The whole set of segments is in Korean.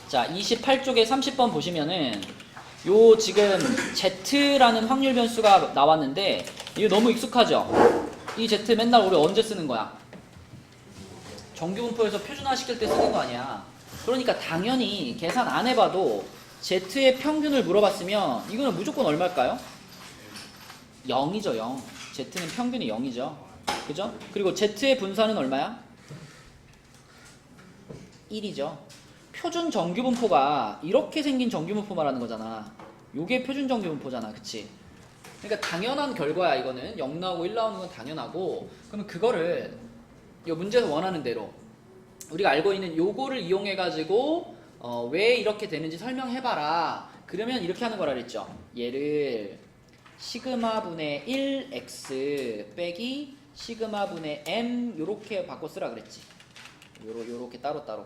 자, 28쪽에 30번 보시면은 요 지금 Z라는 확률 변수가 나왔는데 이거 너무 익숙하죠? 이 Z 맨날 우리 언제 쓰는 거야? 정규분포에서 표준화 시킬 때 쓰는 거 아니야. 그러니까 당연히 계산 안 해봐도 Z의 평균을 물어봤으면 이거는 무조건 얼마일까요? 0이죠, 0. Z는 평균이 0이죠. 그죠? 그리고 Z의 분산은 얼마야? 1이죠. 표준 정규분포가 이렇게 생긴 정규분포 말하는 거잖아. 요게 표준 정규분포잖아. 그치? 그러니까 당연한 결과야. 이거는 0 나오고 1 나오는 건 당연하고, 그러면 그거를 이 문제에서 원하는 대로 우리가 알고 있는 요거를 이용해 가지고 왜 이렇게 되는지 설명해봐라. 그러면 이렇게 하는 거라 그랬죠. 얘를 시그마 분의 1x 빼기 시그마 분의 m 요렇게 바꿔 쓰라 그랬지. 요렇게 따로따로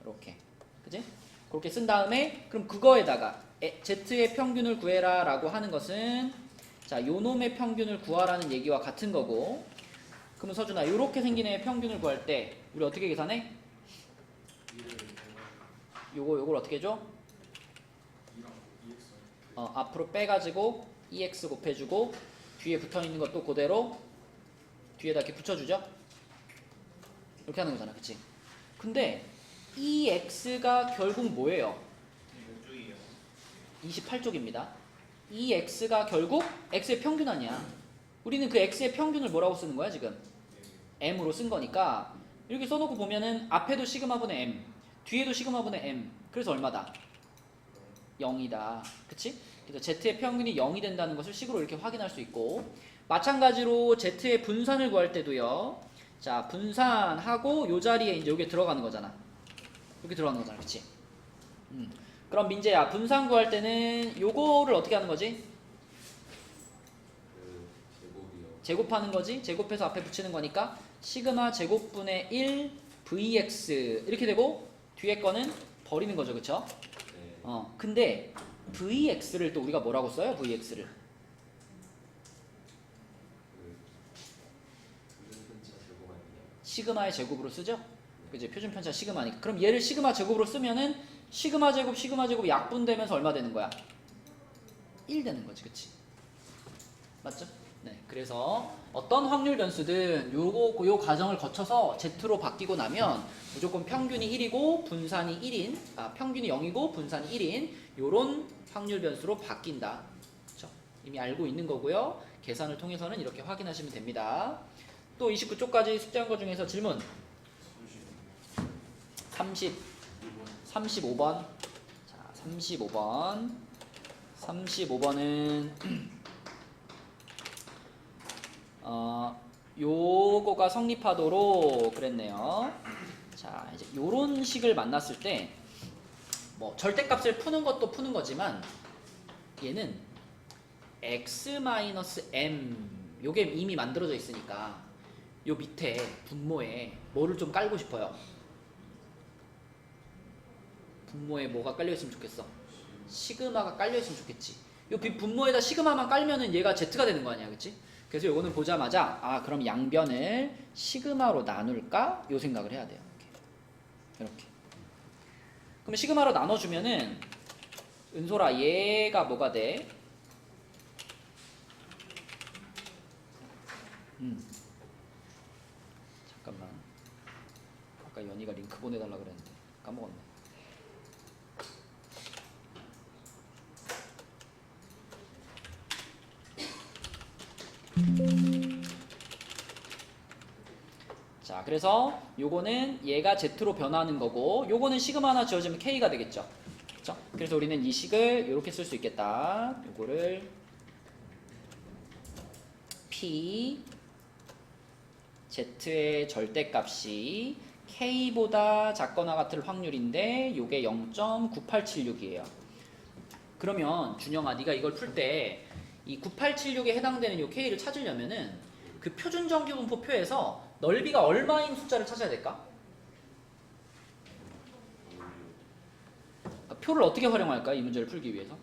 이렇게, 그지? 그렇게 쓴 다음에 그럼 그거에다가 z의 평균을 구해라 라고 하는 것은 자, 요 놈의 평균을 구하라는 얘기와 같은 거고, 그러면 서준아 요렇게 생긴 애의 평균을 구할 때 우리 어떻게 계산해? 요걸 어떻게 해줘? 앞으로 빼가지고 2x 곱해주고 뒤에 붙어있는 것도 그대로 뒤에다 이렇게 붙여주죠? 이렇게 하는 거잖아, 그치? 근데 이 x가 결국 뭐예요? 28쪽입니다. 이 x가 결국 x의 평균 아니야. 우리는 그 x의 평균을 뭐라고 쓰는 거야 지금? m으로 쓴 거니까 이렇게 써놓고 보면은 앞에도 시그마분의 m, 뒤에도 시그마분의 m. 그래서 얼마다? 0이다. 그치? 그래서 z의 평균이 0이 된다는 것을 식으로 이렇게 확인할 수 있고, 마찬가지로 z의 분산을 구할 때도요. 자, 분산하고 요 자리에 이제 여기 들어가는 거잖아. 여기 들어가는 거잖아. 그치? 그럼 민재야, 분산 구할 때는 요거를 어떻게 하는 거지? 제곱하는 거지? 제곱해서 앞에 붙이는 거니까 시그마 제곱분의 1 vx 이렇게 되고 뒤에 거는 버리는 거죠. 그쵸? 근데 vx를 또 우리가 뭐라고 써요? vx를 시그마의 제곱으로 쓰죠? 그치? 표준 편차 시그마니까. 그럼 얘를 시그마 제곱으로 쓰면은 시그마 제곱 약분되면서 얼마 되는 거야? 1 되는 거지. 그치? 맞죠? 네. 그래서 어떤 확률 변수든 요 과정을 거쳐서 Z로 바뀌고 나면 무조건 평균이 1이고 분산이 1인, 평균이 0이고 분산이 1인 요런 확률 변수로 바뀐다. 그렇죠? 이미 알고 있는 거고요. 계산을 통해서는 이렇게 확인하시면 됩니다. 또 29쪽까지 숙제한 것 중에서 질문 35번. 자, 35번은 요거가 성립하도록 그랬네요. 자, 이제 요런 식을 만났을 때 뭐 절대값을 푸는 것도 푸는 거지만 얘는 x-m 요게 이미 만들어져 있으니까 요 밑에 분모에 뭐를 좀 깔고 싶어요. 분모에 뭐가 깔려있으면 좋겠어? 시그마가 깔려있으면 좋겠지. 요 분모에다 시그마만 깔면은 얘가 z가 되는 거 아니야, 그치? 그래서 요거는 보자마자 그럼 양변을 시그마로 나눌까? 요 생각을 해야 돼요. 이렇게. 그러면 시그마로 나눠주면은 은솔아 얘가 뭐가 돼? 잠깐만. 아까 연희가 링크 보내달라 그랬는데 까먹었네. 자, 그래서 요거는 얘가 Z로 변하는 거고 요거는 시그마 하나 지어주면 K가 되겠죠. 그렇죠? 그래서 우리는 이 식을 이렇게 쓸 수 있겠다. 요거를 P Z의 절대값이 K보다 작거나 같을 확률인데 요게 0.9876이에요. 그러면 준영아 네가 이걸 풀 때 이 9876에 해당되는 요 K를 찾으려면은 그 표준 정규분포표에서 넓이가 얼마인 숫자를 찾아야 될까? 표를 어떻게 활용할까? 이 문제를 풀기 위해서.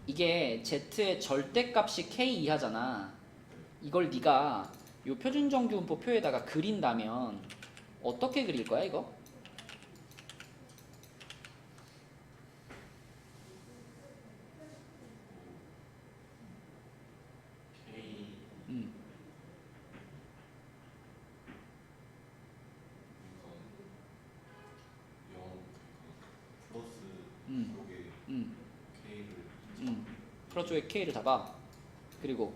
이게 Z의 절대값이 K 이하잖아. 이걸 네가 요 표준정규분포 표에다가 그린다면 어떻게 그릴 거야 이거? K 음, 그러니까 0 플러스 쪽에 음, K를 그렇죠. K를 잡아. 그리고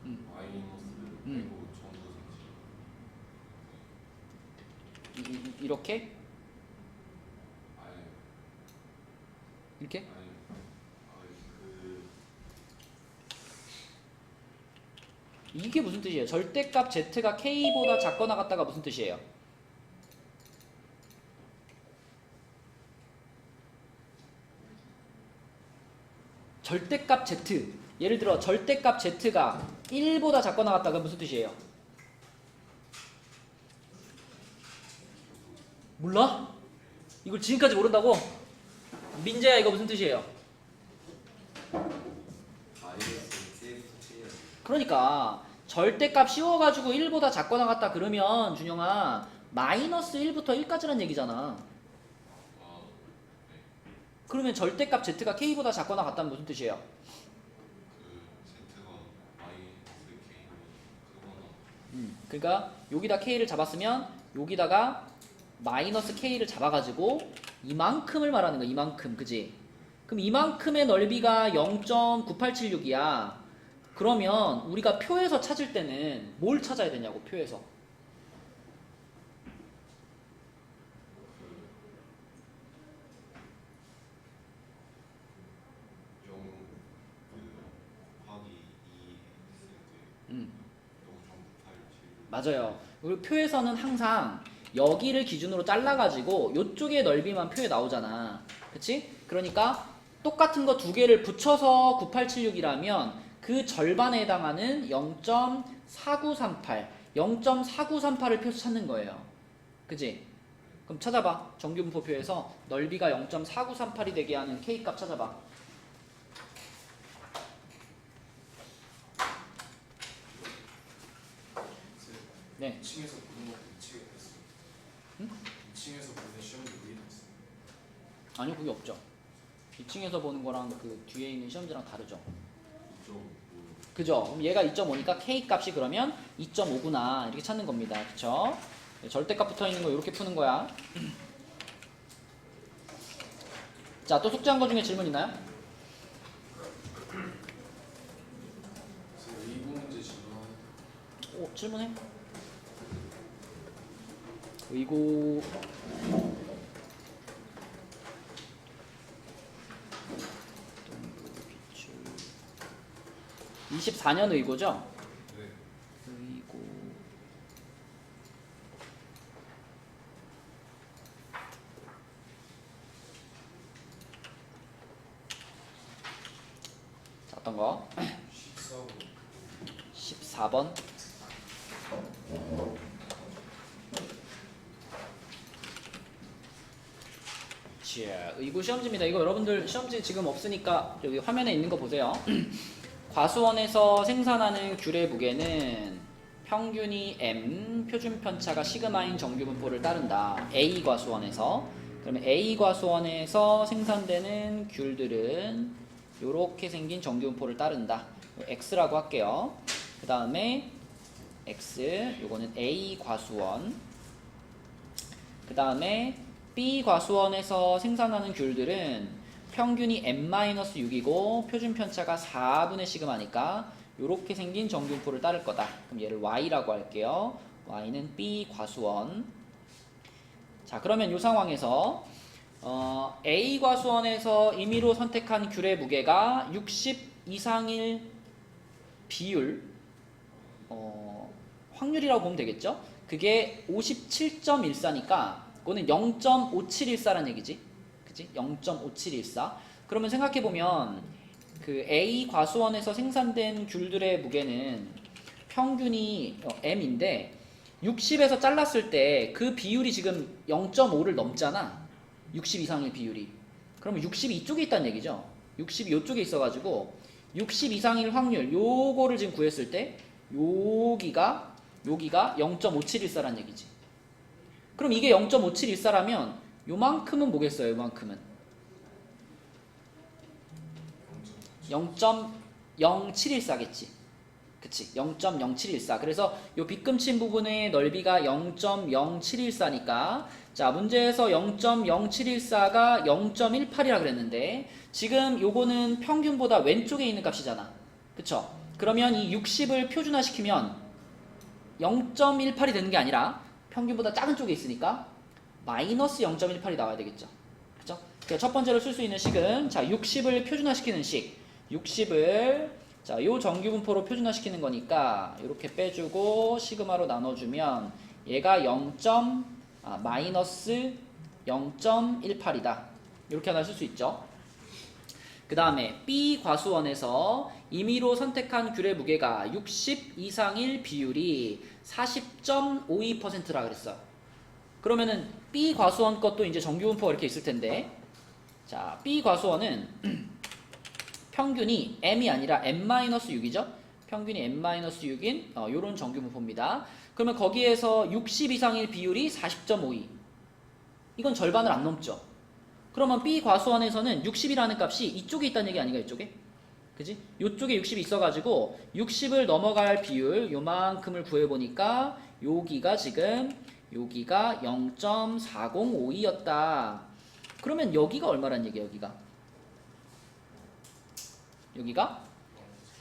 마이너스 음. 빼고 전부 전체 이렇게 아예 이렇게 그 이게 무슨 뜻이에요? 절대값 Z가 K보다 작거나 같다가 무슨 뜻이에요? 절대값 Z, 예를 들어 절대값 Z가 1보다 작거나 같다가 무슨 뜻이에요? 몰라? 이걸 지금까지 모른다고? 민재야 이거 무슨 뜻이에요? 마이너스 CF 그러니까 절대값 씌워가지고 1보다 작거나 같다 그러면 준영아 마이너스 1부터 1까지란 얘기잖아. 그러면 절대값 Z가 K보다 작거나 같다면 무슨 뜻이에요? 그 Z가 마이너스 K 그거나 그러니까 여기다 K를 잡았으면 여기다가 마이너스 K를 잡아가지고 이만큼을 말하는 거야. 이만큼. 그지? 그럼 이만큼의 넓이가 0.9876이야. 그러면 우리가 표에서 찾을 때는 뭘 찾아야 되냐고. 표에서. 곱하기 2 했을 때 음. 0.987 맞아요. 우리 표에서는 항상 여기를 기준으로 잘라가지고 이쪽의 넓이만 표에 나오잖아. 그치? 그러니까 똑같은 거 두 개를 붙여서 9876이라면 그 절반에 해당하는 0.4938, 0.4938을 표에서 찾는 거예요. 그치? 그럼 찾아봐. 정규분포표에서 넓이가 0.4938이 되게 하는 K값 찾아봐. 네. 2층에서 보는 것도 2층에 했어요. 응? 2층에서 보는 시험도 여기 다 있어요. 아니요, 그게 없죠. 2층에서 보는 거랑 그 뒤에 있는 시험지랑 다르죠. 2.5 그죠? 그럼 얘가 2.5니까 K 값이 그러면 2.5구나 이렇게 찾는 겁니다. 그쵸? 절대값 붙어 있는 거 이렇게 푸는 거야. 자, 또 숙제한 거 중에 질문 있나요? 그래서 의고 문제 질문하는 오, 질문해. 의고 24년 의고죠? 네. 의고 자, 어떤 거? 14번 14번. 자, 의고 시험지입니다. 이거 여러분들 시험지 지금 없으니까 여기 화면에 있는 거 보세요. 과수원에서 생산하는 귤의 무게는 평균이 m, 표준 편차가 시그마인 정규분포를 따른다. A 과수원에서. 그러면 A 과수원에서 생산되는 귤들은 이렇게 생긴 정규분포를 따른다. X라고 할게요. 그 다음에 X, 요거는 A 과수원. 그 다음에 B 과수원에서 생산하는 귤들은 평균이 m-6이고 표준 편차가 4분의 시그마니까 이렇게 생긴 정규분포를 따를 거다. 그럼 얘를 Y라고 할게요. Y는 B 과수원. 자, 그러면 이 상황에서 A 과수원에서 임의로 선택한 귤의 무게가 60 이상일 비율, 확률이라고 보면 되겠죠? 그게 57.14니까 그거는 0.5714라는 얘기지. 그치? 0.5714. 그러면 생각해보면 그 A 과수원에서 생산된 귤들의 무게는 평균이 M인데 60에서 잘랐을 때 그 비율이 지금 0.5를 넘잖아. 60 이상의 비율이. 그러면 60이 이쪽에 있다는 얘기죠. 60이 이쪽에 있어가지고 60 이상일 확률 요거를 지금 구했을 때 여기가 0.5714라는 얘기지. 그럼 이게 0.5714라면 요만큼은 뭐겠어요? 요만큼은 0.0714겠지. 그치? 0.0714. 그래서 요 빗금친 부분의 넓이가 0.0714니까 자, 문제에서 0.0714가 0.18이라 그랬는데 지금 요거는 평균보다 왼쪽에 있는 값이잖아. 그쵸? 그러면 이 60을 표준화시키면 0.18이 되는 게 아니라 평균보다 작은 쪽에 있으니까 마이너스 0.18이 나와야 되겠죠. 그쵸? 그러니까 첫 번째로 쓸 수 있는 식은 자, 60을 표준화시키는 식. 60을 자, 요 정규분포로 표준화시키는 거니까 이렇게 빼주고 시그마로 나눠주면 얘가 마이너스 0.18이다. 이렇게 하나 쓸 수 있죠. 그 다음에 B 과수원에서 임의로 선택한 귤의 무게가 60 이상일 비율이 40.52%라 그랬어요. 그러면은 B 과수원 것도 이제 정규분포가 이렇게 있을 텐데 자, B 과수원은 평균이 m이 아니라 m-6이죠. 평균이 m-6인 요런 정규분포입니다. 그러면 거기에서 60 이상일 비율이 40.52. 이건 절반을 안 넘죠. 그러면 B 과수원에서는 60이라는 값이 이쪽에 있다는 얘기 아닌가, 이쪽에? 그지? 이쪽에 60이 있어가지고 60을 넘어갈 비율 요만큼을 구해보니까 여기가 0.4052였다. 그러면 여기가 얼마란 얘기야, 여기가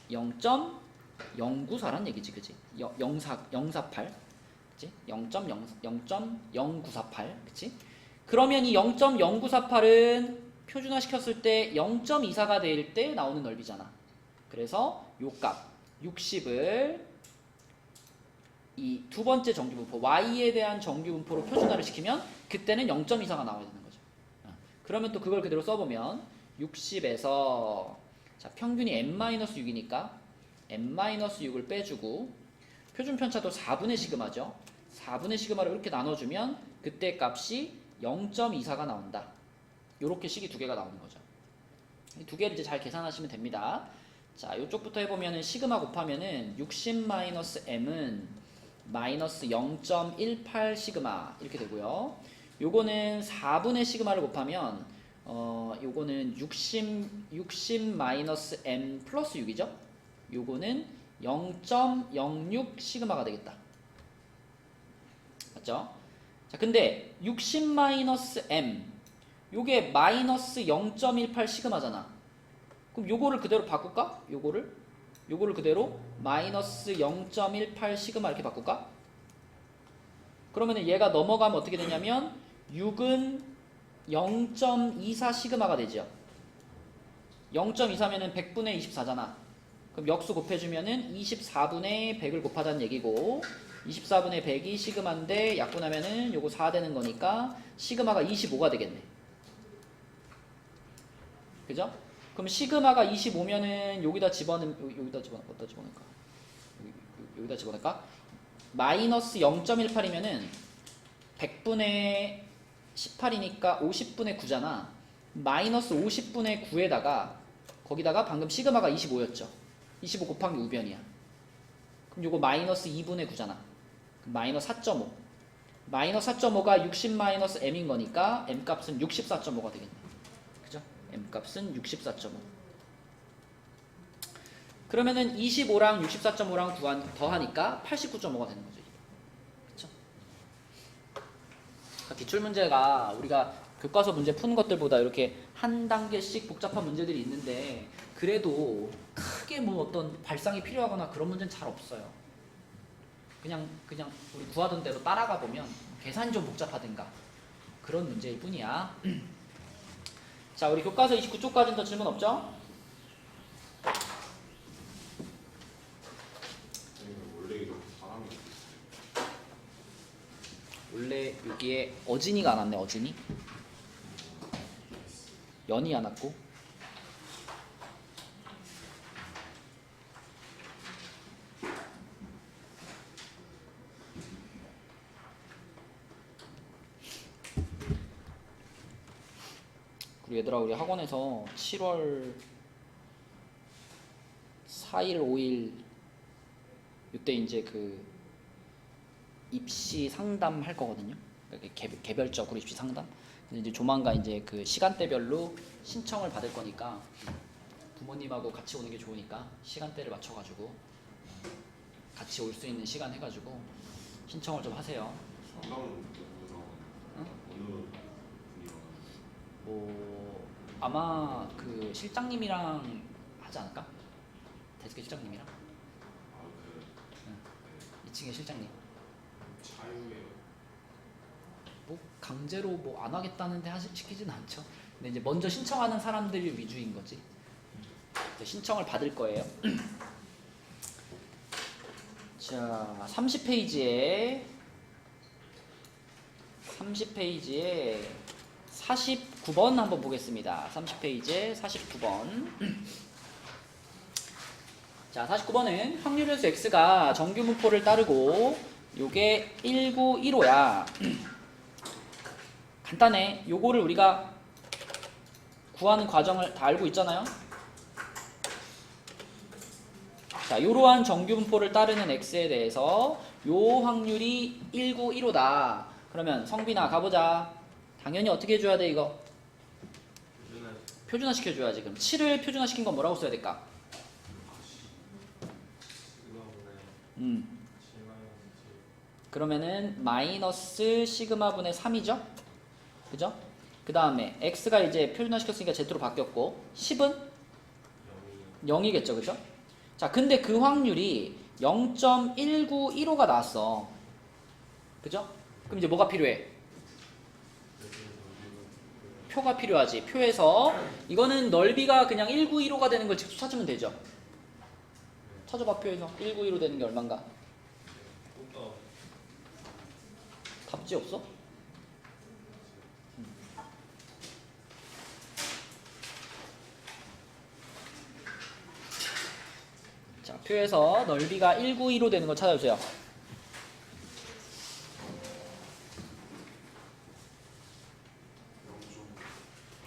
0.094란 얘기지, 그지? 048, 그지? 0.0948, 그지? 그러면 이 0.0948은 표준화 시켰을 때 0.24가 될 때 나오는 넓이잖아. 그래서 요 값 60을 이 두 번째 정규분포 y에 대한 정규분포로 표준화를 시키면 그때는 0.24가 나와야 되는 거죠. 그러면 또 그걸 그대로 써보면 60에서 자, 평균이 n-6이니까 n-6을 빼주고 표준 편차도 4분의 시그마죠. 4분의 시그마를 이렇게 나눠주면 그때 값이 0.24가 나온다. 요렇게 식이 두 개가 나오는 거죠. 이 두 개를 이제 잘 계산하시면 됩니다. 자, 요쪽부터 해보면은 시그마 곱하면은 60-m은 마이너스 0.18 시그마 이렇게 되고요. 요거는 4분의 시그마를 곱하면 요거는 60-m 플러스 6이죠? 요거는 0.06 시그마가 되겠다. 맞죠? 자, 근데 60-m 요게 마이너스 0.18 시그마잖아. 그럼 요거를 그대로 바꿀까? 요거를 그대로 마이너스 0.18 시그마 이렇게 바꿀까? 그러면은 얘가 넘어가면 어떻게 되냐면 6은 0.24 시그마가 되죠. 0.24면은 100분의 24잖아. 그럼 역수 곱해주면은 24분의 100을 곱하자는 얘기고 24분의 100이 시그마인데 약분하면은 요거 4 되는 거니까 시그마가 25가 되겠네. 그죠? 그럼 시그마가 25면은 여기다 어디다 집어넣을까? 여기다 집어넣을까? 마이너스 0.18이면은 100분의 18이니까 50분의 9잖아. 마이너스 50분의 9에다가 거기다가 방금 시그마가 25였죠. 25 곱한 게 우변이야. 그럼 요거 마이너스 2분의 9잖아. 마이너스 4.5. 마이너스 4.5가 60-m인 거니까 m값은 64.5가 되겠네. 그죠? m값은 64.5. 그러면은 25랑 64.5랑 더하니까 89.5가 되는 거죠. 그쵸? 기출문제가 우리가 교과서 문제 푸는 것들보다 이렇게 한 단계씩 복잡한 문제들이 있는데 그래도 크게 뭐 어떤 발상이 필요하거나 그런 문제는 잘 없어요. 그냥 우리 구하던 대로 따라가 보면 계산이 좀 복잡하든가 그런 문제일 뿐이야. 자, 우리 교과서 29쪽까지는 더 질문 없죠? 원래 이렇게 사람이 원래 여기에 어진이가 안 왔네. 어진이 연이 안 왔고 그리고 얘들아 우리 학원에서 7월 4일, 5일 이때 이제 그 입시 상담 할 거거든요. 개별적으로 입시 상담. 근데 이제 조만간 이제 그 시간대별로 신청을 받을 거니까 부모님하고 같이 오는 게 좋으니까 시간대를 맞춰가지고 같이 올 수 있는 시간 해가지고 신청을 좀 하세요. 상담은 누구랑 응? 어느 분이랑 뭐 아마 그 실장님이랑 하지 않을까? 데스크 실장님이랑 아그 2층에 실장님. 자유예요. 뭐 강제로 뭐 안 하겠다는데 시키진 않죠. 근데 이제 먼저 신청하는 사람들 위주인 거지. 이제 신청을 받을 거예요. 자, 30페이지에 49번 한번 보겠습니다. 30페이지에 49번. 자, 49번은 확률연수 x가 정규분포를 따르고 요게 1915야. 간단해. 요거를 우리가 구하는 과정을 다 알고 있잖아요. 자, 요러한 정규분포를 따르는 x에 대해서 요 확률이 1915다. 그러면 성빈아 가보자. 당연히 어떻게 해줘야 돼 이거? 표준화 시켜줘야지. 그럼 7을 표준화 시킨 건 뭐라고 써야 될까? 그러면은 마이너스 시그마분의 3이죠? 그죠? 그 다음에 x가 이제 표준화 시켰으니까 z로 바뀌었고 10은 0이겠죠, 그죠? 자, 근데 그 확률이 0.1915가 나왔어. 그죠? 그럼 이제 뭐가 필요해? 표가 필요하지. 표에서 이거는 넓이가 그냥 1915가 되는 걸 직접 찾으면 되죠. 찾아봐. 표에서 1915 되는 게 얼만가? 답지 없어? 자, 표에서 넓이가 1915 되는 거 찾아주세요.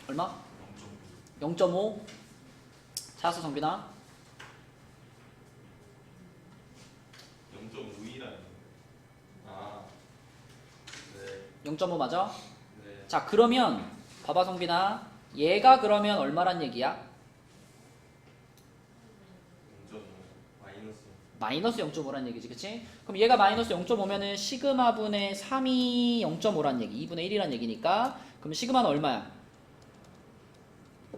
얼마? 0.5. 찾았어, 성빈아? 0.5이라는 아, 네. 0.5 맞아? 네. 자, 그러면 봐봐, 성빈아. 얘가 그러면 얼마란 얘기야? 0.5 마이너스 마이너스 0.5란 얘기지, 그치? 그럼 얘가 마이너스 0.5면은 시그마분의 3이 0.5란 얘기, 2분의 1이란 얘기니까 그럼 시그마는 얼마야?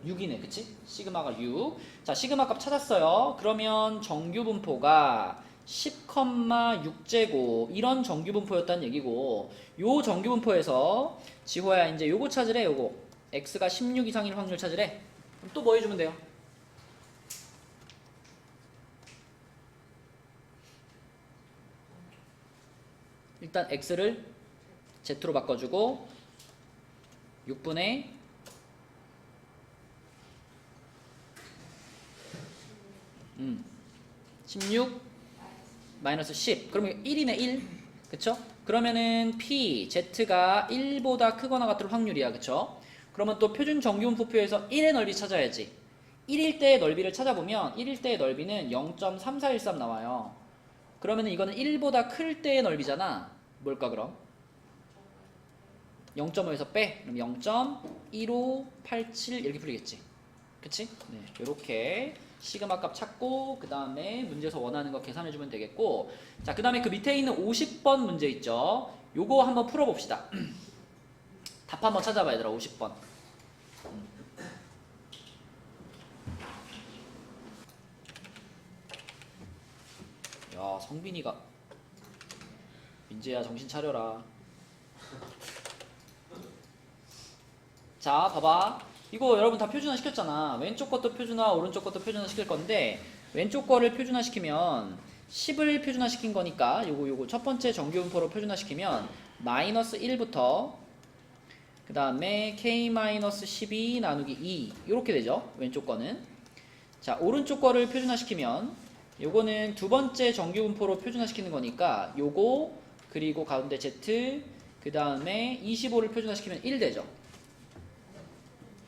6이네, 그치? 시그마가 6. 자, 시그마 값 찾았어요. 그러면 정규분포가 10,6제곱 이런 정규분포였다는 얘기고, 요 정규분포에서 지호야 이제 요거 찾으래. 요거 x가 16 이상일 확률 찾으래. 그럼 또 뭐 해주면 돼요? 일단 x를 z로 바꿔주고 6분의 16 마이너스 10 그러면 1이네 1 그쵸? 그러면은 p z가 1보다 크거나 같을 확률이야 그쵸? 그러면 또 표준 정규분포표에서 1의 넓이 찾아야지. 1일 때의 넓이를 찾아보면 1일 때의 넓이는 0.3413 나와요. 그러면은 이거는 1보다 클 때의 넓이잖아. 뭘까 그럼? 0.5에서 빼. 그럼 0.1587 이렇게 풀리겠지. 그치? 네, 요렇게 시그마 값 찾고 그 다음에 문제에서 원하는 거 계산해주면 되겠고, 자, 그 다음에 그 밑에 있는 50번 문제 있죠? 요거 한번 풀어봅시다. 답 한번 찾아봐 얘들아. 50번. 야, 성빈이가 민재야 정신 차려라. 자, 봐봐. 이거 여러분 다 표준화 시켰잖아. 왼쪽 것도 표준화, 오른쪽 것도 표준화 시킬 건데, 왼쪽 거를 표준화 시키면 10을 표준화 시킨 거니까 요거 첫 번째 정규분포로 표준화 시키면 마이너스 1부터 그 다음에 k-12 나누기 2 이렇게 되죠. 왼쪽 거는. 자, 오른쪽 거를 표준화 시키면 요거는 두 번째 정규분포로 표준화 시키는 거니까 요거 그리고 가운데 z 그 다음에 25를 표준화 시키면 1 되죠.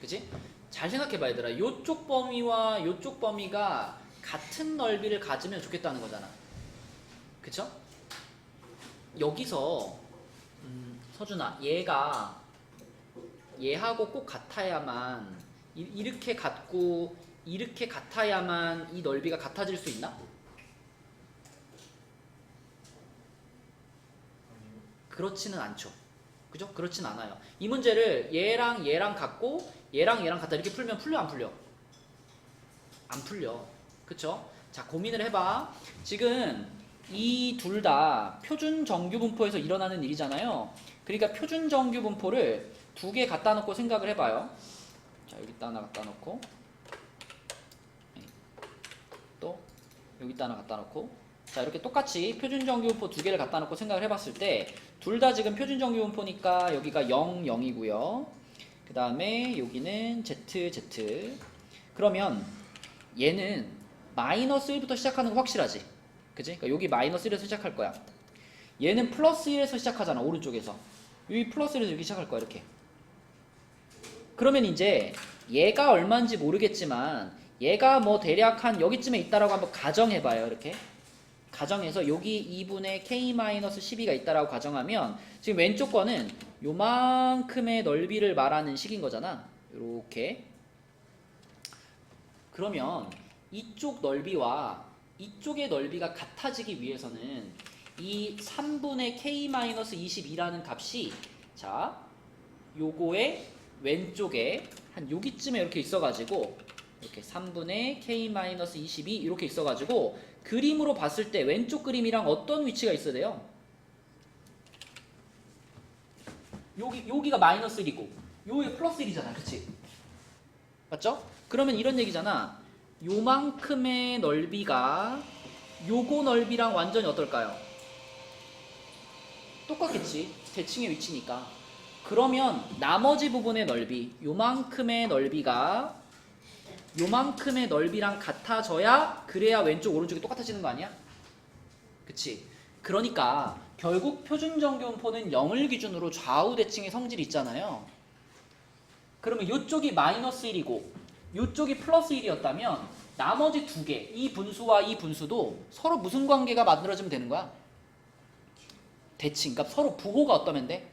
그지? 잘 생각해봐 얘들아. 요쪽 범위와 요쪽 범위가 같은 넓이를 가지면 좋겠다는 거잖아. 그쵸? 여기서 서준아 얘가 얘하고 꼭 같아야만 이렇게 같고 이렇게 같아야만 이 넓이가 같아질 수 있나? 그렇지는 않죠. 그죠? 그렇진 않아요. 이 문제를 얘랑 얘랑 같고 얘랑 얘랑 같다 이렇게 풀면 풀려 안 풀려? 안 풀려. 그쵸? 자 고민을 해봐. 지금 이 둘 다 표준 정규 분포에서 일어나는 일이잖아요. 그러니까 표준 정규 분포를 두 개 갖다 놓고 생각을 해봐요. 자 여기다 하나 갖다 놓고 또 여기다 하나 갖다 놓고 자 이렇게 똑같이 표준 정규 분포 두 개를 갖다 놓고 생각을 해봤을 때 둘 다 지금 표준 정규 분포니까 여기가 0, 0이고요. 그 다음에 여기는 Z, Z. 그러면 얘는 마이너스 1부터 시작하는 거 확실하지? 그치? 그러니까 여기 마이너스 1에서 시작할 거야. 얘는 플러스 1에서 시작하잖아, 오른쪽에서. 여기 플러스 1에서 여기 시작할 거야, 이렇게. 그러면 이제 얘가 얼마인지 모르겠지만 얘가 뭐 대략 한 여기쯤에 있다라고 한번 가정해봐요, 이렇게. 가정해서 여기 2분의 k-12가 있다라고 가정하면 지금 왼쪽 거는 요만큼의 넓이를 말하는 식인 거잖아. 요렇게. 그러면 이쪽 넓이와 이쪽의 넓이가 같아지기 위해서는 이 3분의 k-22라는 값이 자 요거의 왼쪽에 한 여기쯤에 이렇게 있어가지고 이렇게 3분의 k-22 이렇게 있어가지고 그림으로 봤을 때 왼쪽 그림이랑 어떤 위치가 있어야 돼요? 여기가 마이너스 1이고 여기 플러스 1이잖아, 그치? 맞죠? 그러면 이런 얘기잖아. 요만큼의 넓이가 요거 넓이랑 완전히 어떨까요? 똑같겠지. 대칭의 위치니까. 그러면 나머지 부분의 넓이, 요만큼의 넓이가 요만큼의 넓이랑 같아져야 그래야 왼쪽 오른쪽이 똑같아지는 거 아니야? 그치? 그러니까 결국 표준정규분포는 0을 기준으로 좌우 대칭의 성질이 있잖아요. 그러면 요쪽이 마이너스 1이고 요쪽이 플러스 1이었다면 나머지 두 개, 이 분수와 이 분수도 서로 무슨 관계가 만들어지면 되는 거야? 대칭. 그러니까 서로 부호가 어떠면 돼?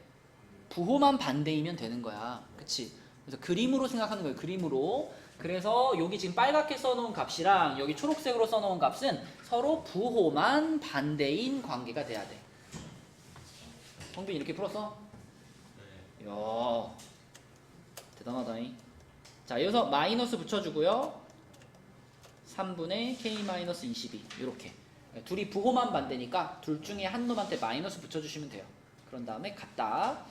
부호만 반대이면 되는 거야. 그치? 그래서 그림으로 생각하는 거예요. 그림으로. 그래서 여기 지금 빨갛게 써놓은 값이랑 여기 초록색으로 써놓은 값은 서로 부호만 반대인 관계가 돼야 돼. 성빈 이렇게 풀었어? 네. 이야 대단하다잉. 자 여기서 마이너스 붙여주고요. 3분의 k-22 이렇게 둘이 부호만 반대니까 둘 중에 한 놈한테 마이너스 붙여주시면 돼요. 그런 다음에 같다.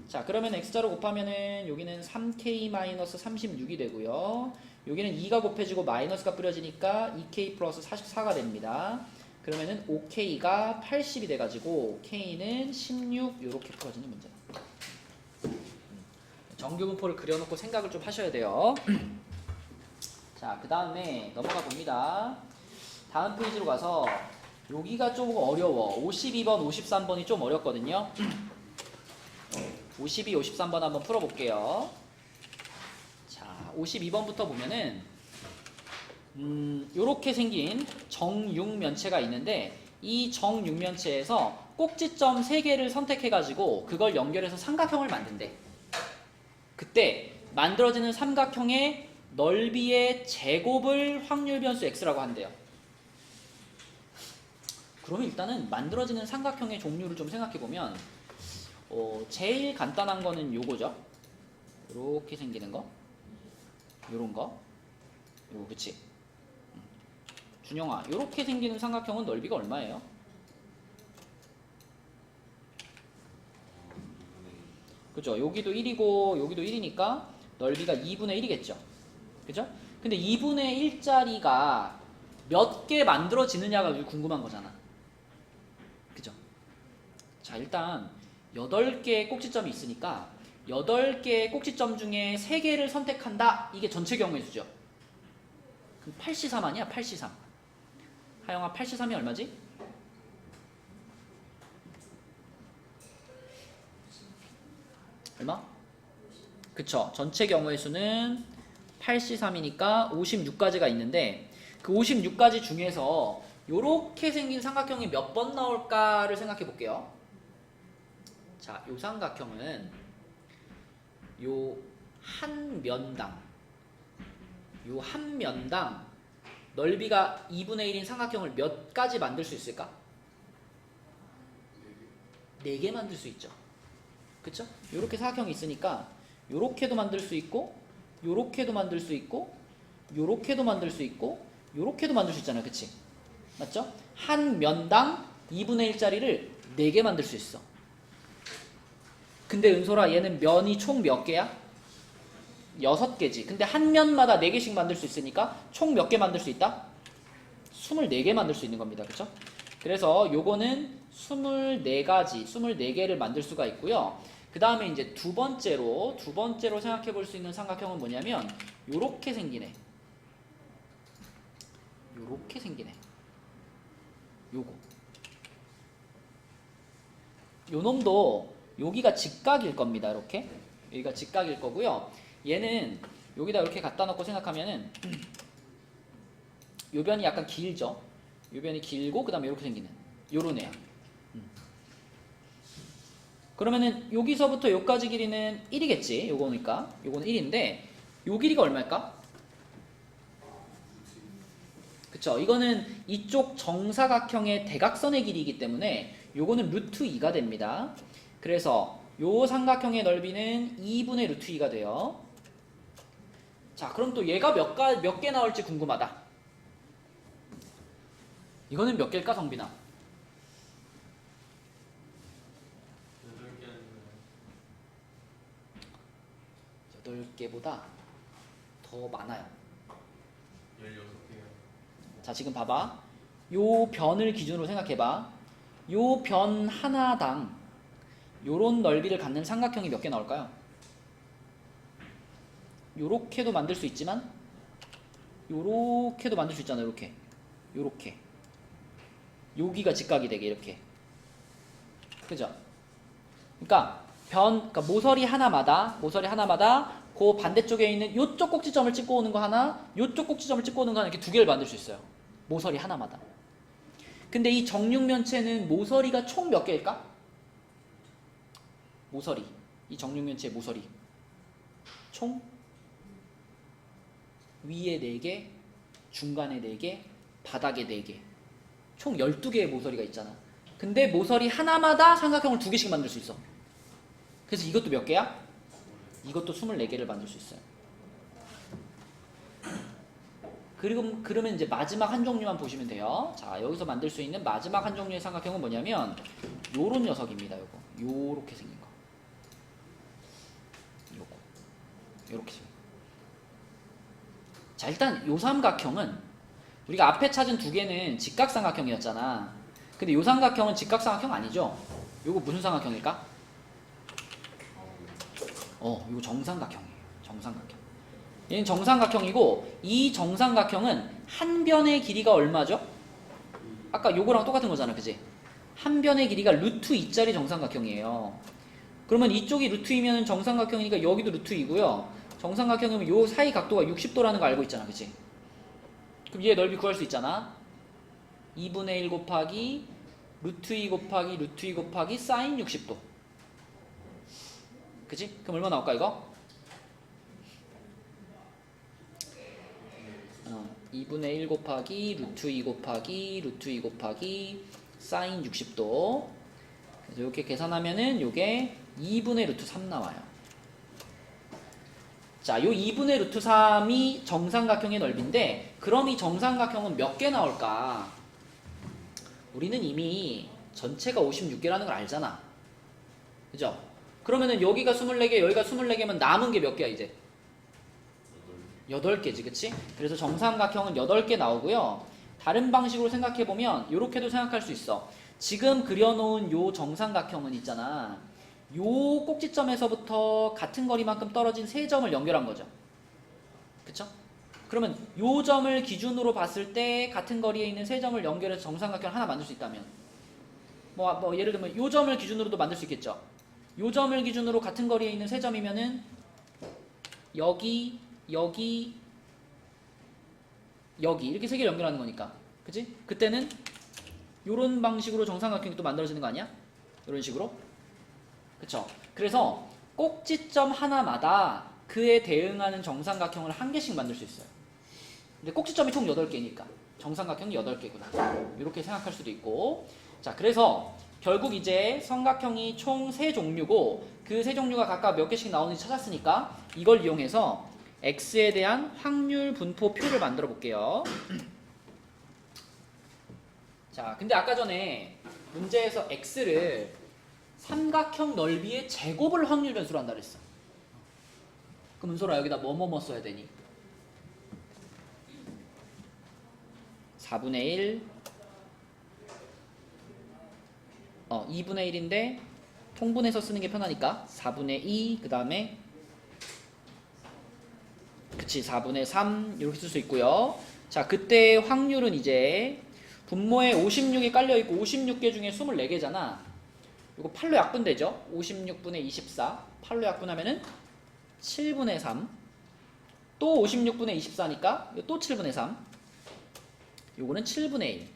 자 그러면 x자로 곱하면은 여기는 3k-36이 되고요. 여기는 2가 곱해지고 마이너스가 뿌려지니까 2k 플러스 44가 됩니다. 그러면은 5k가 80이 돼가지고 k는 16 이렇게 풀어지는 문제. 정규분포를 그려놓고 생각을 좀 하셔야 돼요. 자 그 다음에 넘어가 봅니다. 다음 페이지로 가서 여기가 좀 어려워. 52번 53번이 좀 어렵거든요. 52, 53번 한번 풀어볼게요. 자, 52번부터 보면은 요렇게 생긴 정육면체가 있는데 이 정육면체에서 꼭지점 3개를 선택해가지고 그걸 연결해서 삼각형을 만든대. 그때 만들어지는 삼각형의 넓이의 제곱을 확률 변수 x라고 한대요. 그러면 일단은 만들어지는 삼각형의 종류를 좀 생각해보면 제일 간단한 거는 요거죠. 요렇게 생기는 거. 요런 거. 요거 그치? 준영아 요렇게 생기는 삼각형은 넓이가 얼마예요? 그죠? 여기도 1이고 여기도 1이니까 넓이가 2분의 1이겠죠? 그죠? 근데 2분의 1짜리가 몇 개 만들어지느냐가 궁금한 거잖아. 그죠? 자 일단 8개의 꼭지점이 있으니까 8개의 꼭지점 중에 3개를 선택한다. 이게 전체 경우의 수죠. 그럼 8C3 아니야? 8C3. 하영아 8C3이 얼마지? 얼마? 그쵸. 전체 경우의 수는 8C3이니까 56가지가 있는데 그 56가지 중에서 요렇게 생긴 삼각형이 몇 번 나올까를 생각해 볼게요. 자, 요 삼각형은 요 한 면당 넓이가 2분의 1인 삼각형을 몇 가지 만들 수 있을까? 4개 만들 수 있죠. 그쵸? 요렇게 사각형이 있으니까 요렇게도 만들 수 있고 요렇게도 만들 수 있고 요렇게도 만들 수 있고 요렇게도 만들 수 있잖아요. 그치? 맞죠? 한 면당 2분의 1짜리를 4개 만들 수 있어. 근데 은솔아 얘는 면이 총 몇 개야? 6개지. 근데 한 면마다 4개씩 만들 수 있으니까 총 몇 개 만들 수 있다? 24개 만들 수 있는 겁니다. 그쵸? 그래서 요거는 24가지, 24개를 만들 수가 있고요. 그 다음에 이제 두 번째로 생각해 볼 수 있는 삼각형은 뭐냐면 요렇게 생기네. 요렇게 생기네. 요거. 요 놈도 여기가 직각일 겁니다. 이렇게. 여기가 직각일 거고요. 얘는 여기다 이렇게 갖다 놓고 생각하면은 요 변이 약간 길죠. 요 변이 길고 그 다음에 이렇게 생기는 요런 애야. 그러면은 여기서부터 요까지 길이는 1이겠지. 요거니까. 요거는 1인데 요 길이가 얼마일까? 그쵸. 이거는 이쪽 정사각형의 대각선의 길이이기 때문에 요거는 루트 2가 됩니다. 그래서 요 삼각형의 넓이는 2분의 루트 2가 돼요. 자, 그럼 또 얘가 몇 개 나올지 궁금하다. 이거는 몇 개일까, 성빈아? 8개보다 더 많아요. 16개요. 자, 지금 봐봐. 요 변을 기준으로 생각해봐. 요 변 하나당 요런 넓이를 갖는 삼각형이 몇 개 나올까요? 요렇게도 만들 수 있지만 요렇게도 만들 수 있잖아요. 요렇게 여기가 직각이 되게 이렇게. 그죠? 그러니까 모서리 하나마다 그 반대쪽에 있는 요쪽 꼭지점을 찍고 오는 거 하나, 요쪽 꼭지점을 찍고 오는 거 하나, 이렇게 두 개를 만들 수 있어요. 모서리 하나마다. 근데 이 정육면체는 모서리가 총 몇 개일까? 모서리. 이 정육면체의 모서리. 총 위에 4개, 중간에 4개, 바닥에 4개. 총 12개의 모서리가 있잖아. 근데 모서리 하나마다 삼각형을 2개씩 만들 수 있어. 그래서 이것도 몇 개야? 이것도 24개를 만들 수 있어요. 그러면 이제 마지막 한 종류만 보시면 돼요. 자, 여기서 만들 수 있는 마지막 한 종류의 삼각형은 뭐냐면 요런 녀석입니다. 요렇게 생긴 거. 요렇게 생긴 거. 자, 일단 요 삼각형은 우리가 앞에 찾은 2개는 직각삼각형이었잖아. 근데 요 삼각형은 직각삼각형 아니죠? 요거 무슨 삼각형일까? 이거 정삼각형이에요. 정삼각형. 얘는 정삼각형이고 이 정삼각형은 한 변의 길이가 얼마죠? 아까 요거랑 똑같은 거잖아. 그지? 한 변의 길이가 루트 2짜리 정삼각형이에요. 그러면 이쪽이 루트 2면 정삼각형이니까 여기도 루트 2고요. 정삼각형이면 요 사이 각도가 60도라는 거 알고 있잖아. 그치? 그럼 얘 넓이 구할 수 있잖아. 2분의 1 곱하기 루트 2 곱하기 루트 2 곱하기 사인 60도. 그치? 그럼 얼마 나올까 이거? 2분의 1 곱하기 루트 2 곱하기 루트 2 곱하기 사인 60도. 그래서 이렇게 계산하면은 요게 2분의 루트 3 나와요. 자, 요 2분의 루트 3이 정삼각형의 넓이인데 그럼 이 정삼각형은 몇 개 나올까? 우리는 이미 전체가 56개라는 걸 알잖아. 그죠? 그러면은 여기가 24개, 여기가 24개면 남은 게 몇 개야 이제? 8개지, 그치? 그래서 정삼각형은 8개 나오고요. 다른 방식으로 생각해보면 이렇게도 생각할 수 있어. 지금 그려놓은 요 정삼각형은 있잖아. 요 꼭지점에서부터 같은 거리만큼 떨어진 3점을 연결한 거죠. 그쵸? 그러면 요 점을 기준으로 봤을 때 같은 거리에 있는 3점을 연결해서 정삼각형을 하나 만들 수 있다면 뭐 예를 들면 요 점을 기준으로도 만들 수 있겠죠. 요 점을 기준으로 같은 거리에 있는 3점이면은 여기, 여기, 여기 이렇게 세 개를 연결하는 거니까, 그치? 그때는 이런 방식으로 정삼각형이 또 만들어지는 거 아니야? 이런 식으로, 그쵸? 그래서 꼭지점 하나마다 그에 대응하는 정삼각형을 한 개씩 만들 수 있어요. 근데 꼭지점이 총 8개니까 정삼각형이 8개구나 이렇게 생각할 수도 있고. 자, 그래서 결국 이제 삼각형이 총 3종류고 그 3종류가 각각 몇 개씩 나오는지 찾았으니까 이걸 이용해서 x에 대한 확률 분포표를 만들어 볼게요. 자, 근데 아까 전에 문제에서 x를 삼각형 넓이의 제곱을 확률 변수로 한다 그랬어. 그럼 은솔아 여기다 뭐뭐뭐 써야 되니? 4분의 1 2분의 1인데 통분해서 쓰는 게 편하니까 4분의 2 그 다음에 그치 4분의 3 이렇게 쓸 수 있고요. 자, 그때 확률은 이제 분모에 56이 깔려있고 56개 중에 24개잖아. 이거 8로 약분되죠? 56분의 24 8로 약분하면은 7분의 3 또 56분의 24니까 또 7분의 3 요거는 7분의 1.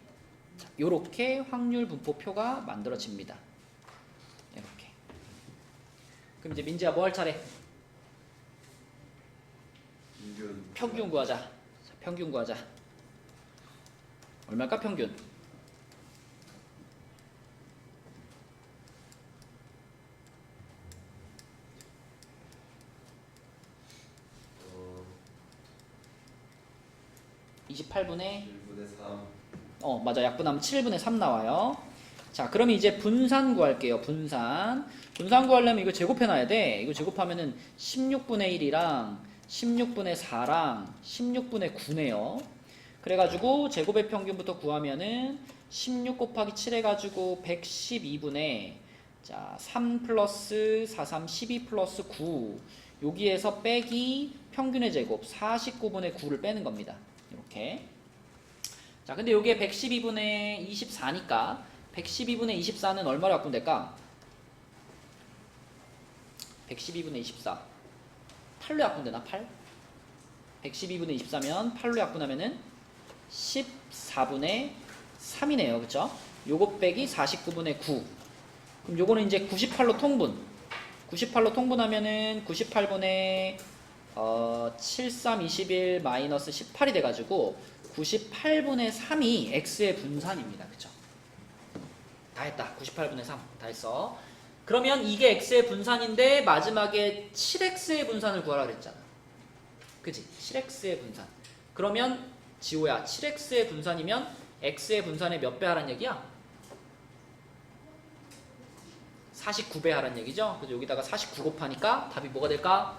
자, 요렇게 확률 분포표가 만들어집니다. 이렇게. 그럼 이제 민지야 뭐 할 차례? 평균 구하자. 자, 평균 구하자. 얼마일까 평균? 어, 28분의 1분의 3. 맞아. 약분하면 7분의 3 나와요. 자, 그럼 이제 분산 구할게요. 분산 구하려면 이거 제곱해놔야 돼. 이거 제곱하면은 16분의 1이랑 16분의 4랑 16분의 9네요. 그래가지고 제곱의 평균부터 구하면은 16 곱하기 7 해가지고 112분의 자, 3 플러스 4, 3, 12 플러스 9 여기에서 빼기 평균의 제곱 49분의 9를 빼는 겁니다. 이렇게. 자, 근데 요게 112분의 24니까 112분의 24는 얼마로 약분될까? 112분의 24 8로 약분되나? 8? 112분의 24면 8로 약분하면은 14분의 3이네요. 그쵸? 요거 빼기 49분의 9 그럼 요거는 이제 98로 통분 98로 통분하면은 98분의 7, 3, 21 마이너스 18이 돼가지고 98분의 3이 x의 분산입니다. 그쵸? 다 했다. 98분의 3 다 했어. 그러면 이게 x의 분산인데 마지막에 7x의 분산을 구하라 그랬잖아. 그치? 7x의 분산. 그러면 지호야 7x의 분산이면 x의 분산의 몇 배 하란 얘기야? 49배 하란 얘기죠? 그래서 여기다가 49 곱하니까 답이 뭐가 될까?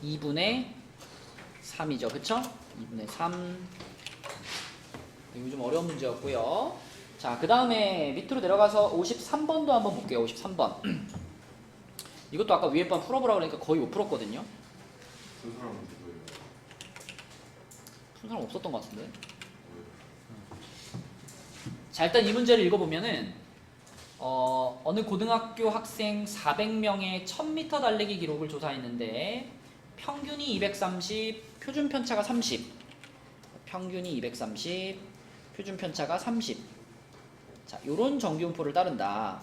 2분의 3이죠. 그쵸? 2분의 3. 이거 좀 어려운 문제였고요. 자, 그 다음에 밑으로 내려가서 53번도 한번 볼게요. 53번. 이것도 아까 위에 번 풀어보라고 그러니까 거의 못 풀었거든요. 그 사람은 누구예요? 푼 사람 없었던 것 같은데. 자, 일단 이 문제를 읽어보면은 어느 고등학교 학생 400명의 1000m 달리기 기록을 조사했는데 평균이 230, 표준 편차가 30. 평균이 230, 표준 편차가 30. 자, 요런 정규분포를 따른다.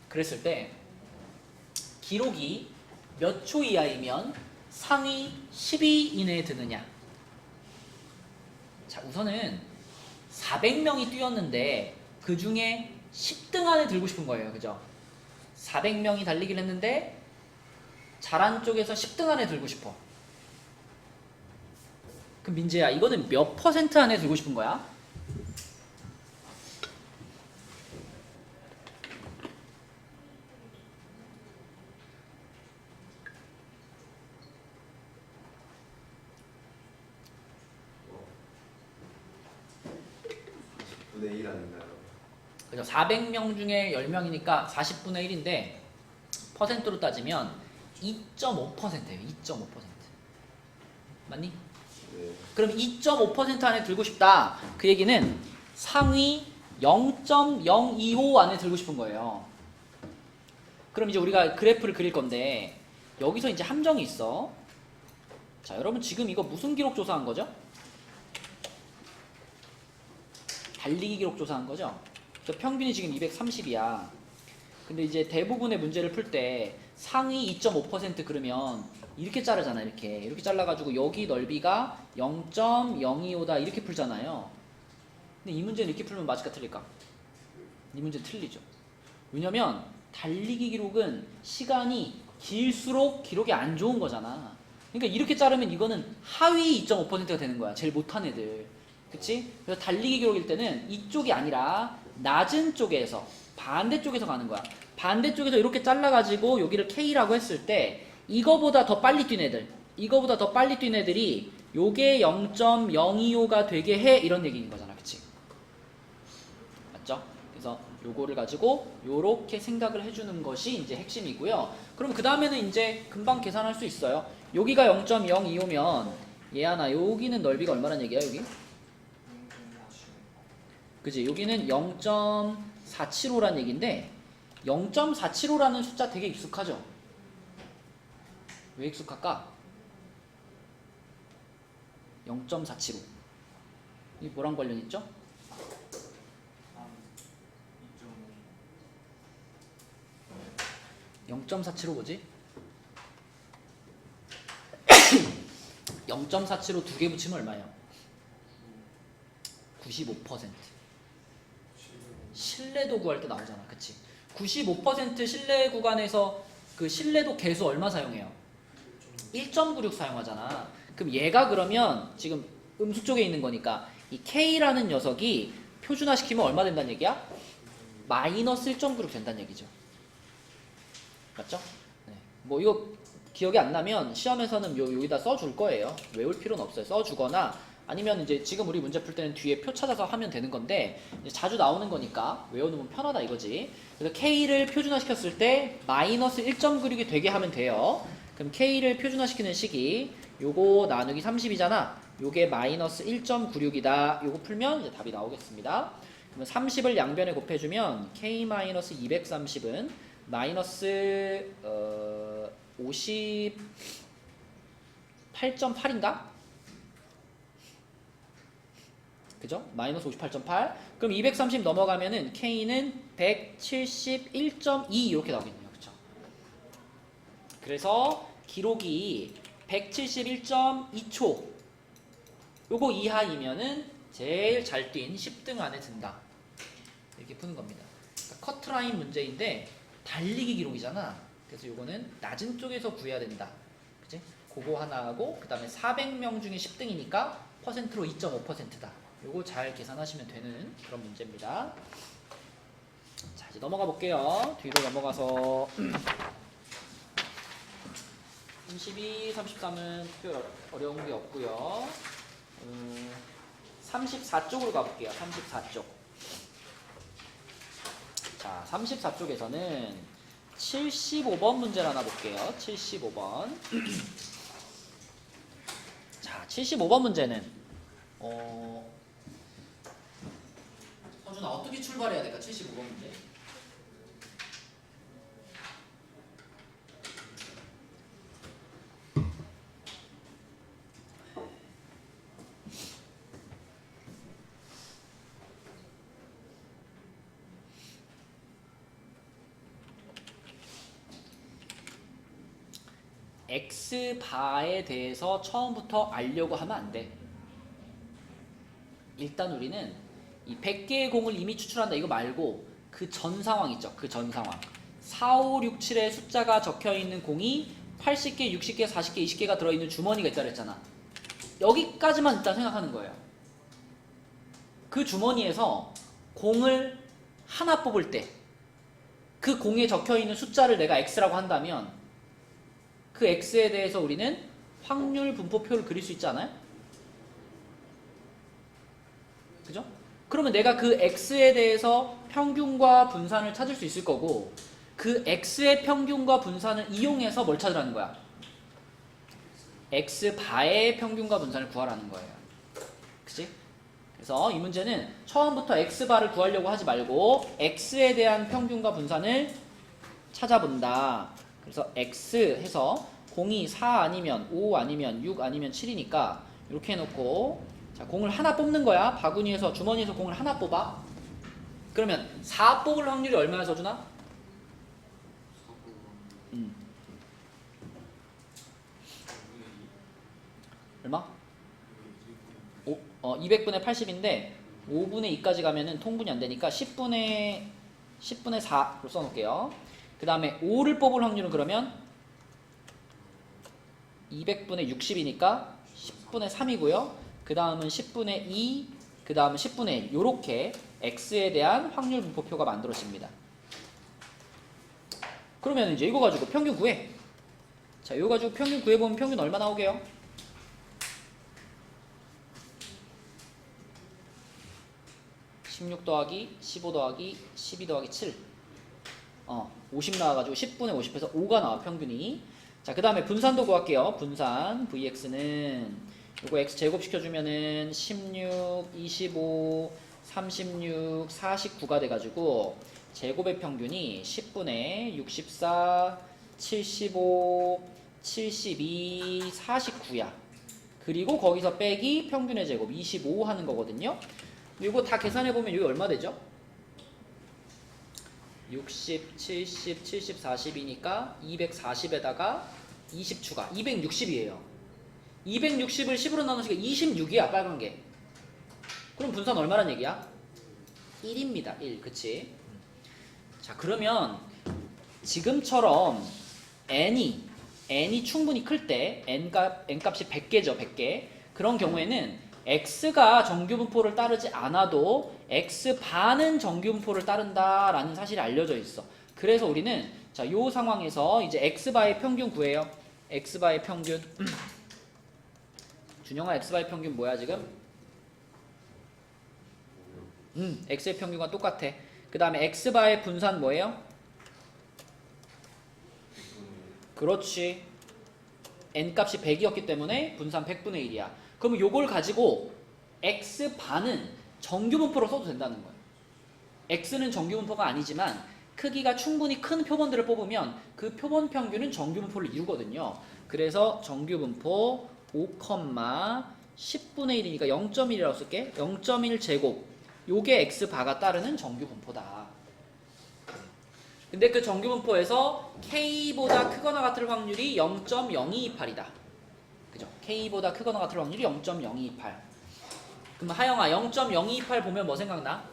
그랬을 때 기록이 몇 초 이하이면 상위 10위 이내에 드느냐. 자, 우선은 400명이 뛰었는데 그 중에 10등 안에 들고 싶은 거예요. 그죠? 400명이 달리기를 했는데 잘한 쪽에서 10등 안에 들고 싶어. 그럼 민재야, 이거는 몇 퍼센트 안에 들고 싶은 거야? 분의 1 아닌가요? 그죠? 400명 중에 10명이니까 40분의 1인데 퍼센트로 따지면 2.5%예요. 2.5%. 맞니? 네. 그럼 2.5% 안에 들고 싶다. 그 얘기는 상위 0.025 안에 들고 싶은 거예요. 그럼 이제 우리가 그래프를 그릴 건데 여기서 이제 함정이 있어. 자, 여러분 지금 이거 무슨 기록 조사한 거죠? 달리기 기록 조사한 거죠? 그래서 평균이 지금 230이야. 근데 이제 대부분의 문제를 풀 때 상위 2.5% 그러면 이렇게 자르잖아. 이렇게 잘라가지고 여기 넓이가 0.025다 이렇게 풀잖아요. 근데 이 문제는 이렇게 풀면 맞을까 틀릴까? 이 문제는 틀리죠. 왜냐면 달리기 기록은 시간이 길수록 기록이 안 좋은 거잖아. 그러니까 이렇게 자르면 이거는 하위 2.5%가 되는 거야. 제일 못한 애들. 그치? 그래서 달리기 기록일 때는 이쪽이 아니라 낮은 쪽에서 반대쪽에서 가는 거야. 반대쪽에서 이렇게 잘라가지고 여기를 K라고 했을 때 이거보다 더 빨리 뛴 애들이 요게 0.025가 되게 해 이런 얘기인 거잖아. 그치? 맞죠? 그래서 요거를 가지고 요렇게 생각을 해주는 것이 이제 핵심이고요. 그럼 그 다음에는 이제 금방 계산할 수 있어요. 여기가 0.025면 얘하나 여기는 넓이가 얼마란 얘기야 여기? 그치? 여기는 0.475란 얘기인데 0.475라는 숫자 되게 익숙하죠? 왜 익숙할까? 0.475 이 뭐랑 관련 있죠? 0.475 뭐지? 0.475 두 개 붙이면 얼마예요? 95%. 신뢰도 구할 때 나오잖아. 그치? 95% 신뢰 구간에서 그 신뢰도 계수 얼마 사용해요? 1.96 사용하잖아. 그럼 얘가 그러면 지금 음수 쪽에 있는 거니까 이 K라는 녀석이 표준화시키면 얼마 된다는 얘기야? 마이너스 1.96 된다는 얘기죠. 맞죠? 네. 뭐 이거 기억이 안 나면 시험에서는 여기다 써줄 거예요. 외울 필요는 없어요. 써주거나 아니면 이제 지금 우리 문제 풀 때는 뒤에 표 찾아서 하면 되는 건데 이제 자주 나오는 거니까 외워놓으면 편하다 이거지. 그래서 K를 표준화시켰을 때 마이너스 1.96이 되게 하면 돼요. 그럼 K를 표준화시키는 식이 요거 나누기 30이잖아. 요게 마이너스 1.96이다. 요거 풀면 이제 답이 나오겠습니다. 그러면 30을 양변에 곱해주면 K-230은 마이너스 58.8인가? 그죠? 마이너스 58.8. 그럼 230 넘어가면은 K는 171.2 이렇게 나오겠네요. 그쵸? 그래서 기록이 171.2초 요거 이하이면은 제일 잘 뛴 10등 안에 든다. 이렇게 푸는 겁니다. 그러니까 커트라인 문제인데 달리기 기록이잖아. 그래서 요거는 낮은 쪽에서 구해야 된다. 그치? 그거 하나 하고 그 다음에 400명 중에 10등이니까 퍼센트로 2.5%다. 요거 잘 계산하시면 되는 그런 문제입니다. 자, 이제 넘어가 볼게요. 뒤로 넘어가서 32, 33은 특별 어려운 게 없고요. 34쪽으로 가볼게요. 34쪽. 자, 34쪽에서는 75번 문제를 하나 볼게요. 75번. 자, 75번 문제는 서준아 어떻게 출발해야 될까? 75번 문제. X바에 대해서 처음부터 알려고 하면 안 돼. 일단 우리는 이 100개의 공을 이미 추출한다 이거 말고 그 전 상황 있죠. 그 전 상황. 4, 5, 6, 7의 숫자가 적혀있는 공이 80개, 60개, 40개, 20개가 들어있는 주머니가 있다 그랬잖아. 여기까지만 일단 생각하는 거예요. 그 주머니에서 공을 하나 뽑을 때 그 공에 적혀있는 숫자를 내가 X라고 한다면 그 X에 대해서 우리는 확률 분포표를 그릴 수 있지 않아요? 그죠? 그러면 내가 그 X에 대해서 평균과 분산을 찾을 수 있을 거고 그 X의 평균과 분산을 이용해서 뭘 찾으라는 거야? X바의 평균과 분산을 구하라는 거예요. 그치? 그래서 이 문제는 처음부터 X바를 구하려고 하지 말고 X에 대한 평균과 분산을 찾아본다. 그래서 x 해서 공이 4 아니면 5 아니면 6 아니면 7이니까 이렇게 해놓고 자 공을 하나 뽑는 거야. 바구니에서 주머니에서 공을 하나 뽑아. 그러면 4 뽑을 확률이 얼마야 서준아? 얼마? 200분의 80인데 5분의 2까지 가면은 통분이 안 되니까 10분의 4로 써놓을게요. 그 다음에 5를 뽑을 확률은 그러면 200분의 60이니까 10분의 3이고요. 그 다음은 10분의 2, 그 다음은 10분의 1. 요렇게 x에 대한 확률 분포표가 만들어집니다. 그러면 이제 이거 가지고 평균 구해. 자, 이거 가지고 평균 구해보면 평균 얼마 나오게요? 16 더하기 15 더하기 12 더하기 7 50 나와가지고 10분의 50에서 5가 나와 평균이. 자, 그 다음에 분산도 구할게요. 분산 vx는 요거 x 제곱시켜주면은 16, 25, 36, 49가 돼가지고 제곱의 평균이 10분의 64, 75, 72, 49야. 그리고 거기서 빼기 평균의 제곱 25 하는 거거든요. 이거 다 계산해보면 이게 얼마 되죠? 60, 70, 70, 40이니까 240에다가 20 추가 260이에요. 260을 10으로 나누시니까 26이야 빨간 게. 그럼 분산 얼마란 얘기야? 1입니다. 1 그치? 자 그러면 지금처럼 n이 충분히 클 때 n값이 100개죠. 100개. 그런 경우에는 x가 정규분포를 따르지 않아도 x반은 정규분포를 따른다라는 사실이 알려져 있어. 그래서 우리는 자, 요 상황에서 이제 x바의 평균 구해요. x바의 평균. 준영아 x바의 평균 뭐야 지금? x의 평균과 똑같아. 그 다음에 x바의 분산 뭐예요? 그렇지. n값이 100이었기 때문에 분산 100분의 1이야. 그러면 요걸 가지고 x반은 정규분포로 써도 된다는 거예요. x는 정규분포가 아니지만 크기가 충분히 큰 표본들을 뽑으면 그 표본 평균은 정규분포를 이루거든요. 그래서 정규분포 5, 10분의 1이니까 0.1이라고 쓸게. 0.1 제곱. 요게 x바가 따르는 정규분포다. 근데 그 정규분포에서 k보다 크거나 같을 확률이 0.0228이다. 그죠? k보다 크거나 같을 확률이 0.0228. 그럼 하영아 0.028 보면 뭐 생각나?